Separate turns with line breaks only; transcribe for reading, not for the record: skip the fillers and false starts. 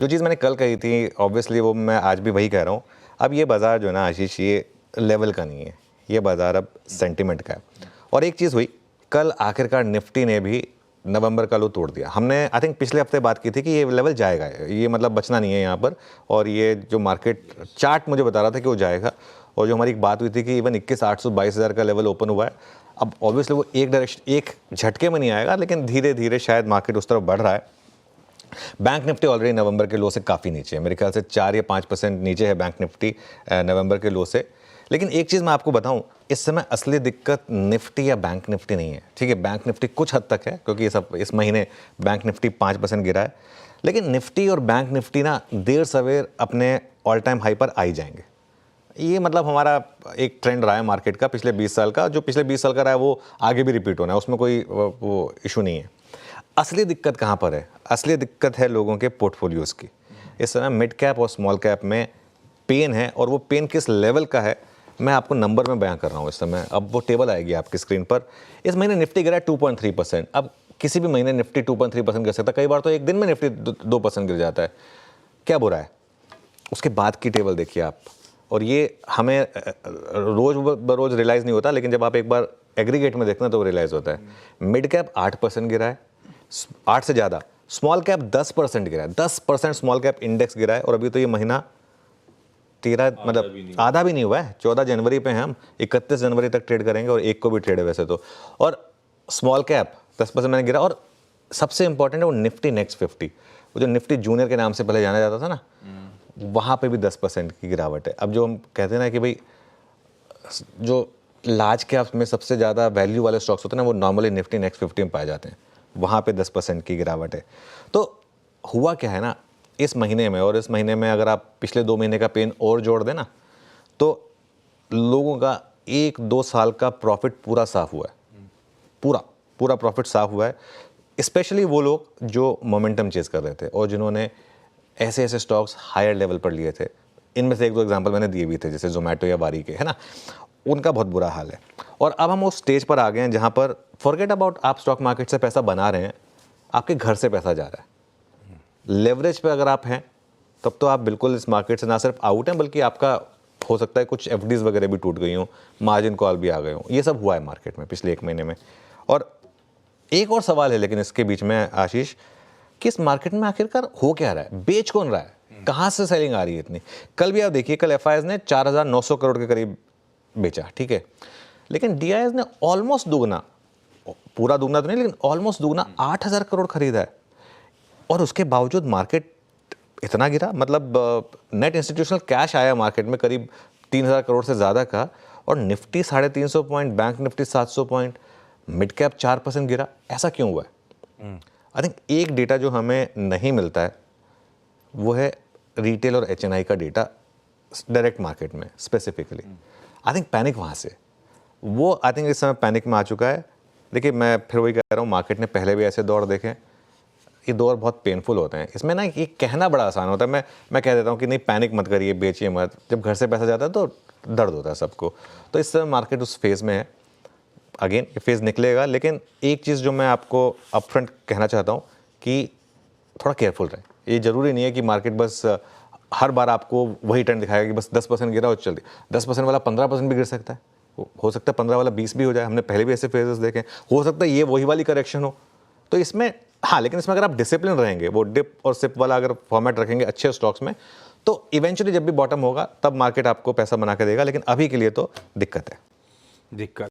जो चीज़ मैंने कल कही थी ऑब्वियसली वो मैं आज भी वही कह रहा हूँ। अब ये बाज़ार जो है ना आशीष, ये लेवल का नहीं है, ये बाज़ार अब सेंटिमेंट का है। और एक चीज़ हुई कल, आखिरकार निफ्टी ने भी नवंबर का लो तोड़ दिया। हमने आई थिंक पिछले हफ्ते बात की थी कि ये लेवल जाएगा, ये मतलब बचना नहीं है यहाँ पर, और ये जो मार्केट चार्ट मुझे बता रहा था कि वो जाएगा। और जो हमारी बात हुई थी कि इवन 21,800 22,000 का लेवल ओपन हुआ है। अब ऑब्वियसली वो एक डायरेक्शन, एक झटके में नहीं आएगा, लेकिन धीरे धीरे शायद मार्केट उस तरफ बढ़ रहा है। बैंक निफ्टी ऑलरेडी नवंबर के लो से काफ़ी नीचे है, मेरे ख्याल से 4 या 5% नीचे है बैंक निफ्टी नवंबर के लो से। लेकिन एक चीज़ मैं आपको बताऊं, इस समय असली दिक्कत निफ्टी या बैंक निफ्टी नहीं है, ठीक है। बैंक निफ्टी कुछ हद तक है क्योंकि ये सब इस महीने बैंक निफ्टी 5% गिरा है, लेकिन निफ्टी और बैंक निफ्टी ना देर सवेर अपने ऑल टाइम हाई पर आ ही जाएंगे। ये मतलब हमारा एक ट्रेंड रहा है मार्केट का पिछले 20 साल का, जो पिछले 20 साल का रहा है वो आगे भी रिपीट होना है, उसमें कोई वो इशू नहीं है। असली दिक्कत कहाँ पर है? असली दिक्कत है लोगों के पोर्टफोलियोज़ की। इस समय मिड कैप और स्मॉल कैप में पेन है, और वो पेन किस लेवल का है मैं आपको नंबर में बयां कर रहा हूँ इस समय। अब वो टेबल आएगी आपकी स्क्रीन पर। इस महीने निफ्टी गिरा है 2.3%। अब किसी भी महीने निफ्टी 2.3% गिर सकता है, कई बार तो एक दिन में निफ्टी 2% गिर जाता है। क्या बुरा है? उसके बाद की टेबल देखिए आप, और ये हमें रोज बरोज रियलाइज़ नहीं होता, लेकिन जब आप एक बार एग्रीगेट में देखते हैं तो रियलाइज़ होता है। मिड कैप 8% गिरा है, 8 से ज़्यादा। स्मॉल कैप 10% गिरा है, 10% स्मॉल कैप इंडेक्स गिरा है। और अभी तो ये महीना 13 मतलब आधा भी नहीं हुआ है, 14 जनवरी पे हैं हम, 31 जनवरी तक ट्रेड करेंगे, और एक को भी ट्रेड है वैसे तो। और स्मॉल कैप 10% मैंने गिरा। और सबसे इंपॉर्टेंट है वो निफ्टी नेक्स्ट 50, वो जो निफ्टी जूनियर के नाम से पहले जाना जाता था ना, वहाँ पे भी 10% की गिरावट है। अब जो हम कहते हैं ना कि भाई जो लार्ज कैप्स में सबसे ज़्यादा वैल्यू वाले स्टॉक्स होते हैं ना, वो नॉर्मली निफ्टी नेक्स्ट 50 में पाए जाते हैं, वहाँ पे 10% की गिरावट है। तो हुआ क्या है ना इस महीने में, और इस महीने में अगर आप पिछले 2 महीने का पेन और जोड़ दें ना, तो लोगों का 1-2 साल का प्रॉफिट पूरा साफ हुआ है, पूरा प्रॉफिट साफ हुआ है। स्पेशली वो लोग जो मोमेंटम चेज कर रहे थे और जिन्होंने ऐसे ऐसे स्टॉक्स हायर लेवल पर लिए थे। इनमें से 1-2 एग्जांपल मैंने दिए भी थे, जैसे जोमेटो या बारी के, है ना, उनका बहुत बुरा हाल है। और अब हम उस स्टेज पर आ गए हैं जहां पर फॉरगेट अबाउट आप स्टॉक मार्केट से पैसा बना रहे हैं, आपके घर से पैसा जा रहा है। लेवरेज पे अगर आप हैं तब तो आप बिल्कुल इस मार्केट से ना सिर्फ आउट हैं, बल्कि आपका हो सकता है कुछ एफडीज वगैरह भी टूट गई हों, मार्जिन कॉल भी आ गए हों। ये सब हुआ है मार्केट में पिछले 1 महीने में। और एक और सवाल है लेकिन इसके बीच में आशीष, कि इस मार्केट में आखिरकार हो क्या रहा है, बेच कौन रहा है, कहाँ से सेलिंग आ रही है इतनी? कल भी आप देखिए, कल एफआईआईज ने 4,900 करोड़ के करीब बेचा, ठीक है, लेकिन डीआईएस ने ऑलमोस्ट दुगना, पूरा दुगना तो नहीं लेकिन ऑलमोस्ट दुगना 8,000 करोड़ खरीदा है। और उसके बावजूद मार्केट इतना गिरा, मतलब नेट इंस्टीट्यूशनल कैश आया मार्केट में करीब 3,000 करोड़ से ज़्यादा का, और Nifty 350 point, bank Nifty 700 point, mid cap 4% गिरा। ऐसा क्यों हुआ है? आई थिंक एक डेटा जो हमें नहीं मिलता है वो है रिटेल और एचएनआई का डेटा डायरेक्ट मार्केट में स्पेसिफिकली। आई थिंक पैनिक वहाँ से, वो आई थिंक इस समय पैनिक में आ चुका है। देखिए मैं फिर वही कह रहा हूँ, मार्केट ने पहले भी ऐसे दौर देखे, ये दौर बहुत पेनफुल होते हैं। इसमें ना ये कहना बड़ा आसान होता है, मैं कह देता हूँ कि नहीं पैनिक मत करिए, बेचिए मत। जब घर से पैसा जाता है तो दर्द होता है सबको। तो इस समय मार्केट उस फेज़ में है, अगेन ये फेज़ निकलेगा। लेकिन एक चीज़ जो मैं आपको अपफ्रंट कहना चाहता हूँ कि थोड़ा केयरफुल रहें। ये ज़रूरी नहीं है कि मार्केट बस हर बार आपको वही ट्रेंड दिखाएगा कि बस 10% गिरा और चल दी। 10% वाला 15% भी गिर सकता है, हो सकता है 15 वाला 20 भी हो जाए। हमने पहले भी ऐसे फेजेस देखे, हो सकता है ये वही वाली करेक्शन हो। तो इसमें हाँ, लेकिन इसमें अगर आप डिसिप्लिन रहेंगे, वो डिप और सिप वाला अगर फॉर्मेट रखेंगे अच्छे स्टॉक्स में, तो इवेंचुअली जब भी बॉटम होगा तब मार्केट आपको पैसा बना के देगा। लेकिन अभी के लिए तो दिक्कत है।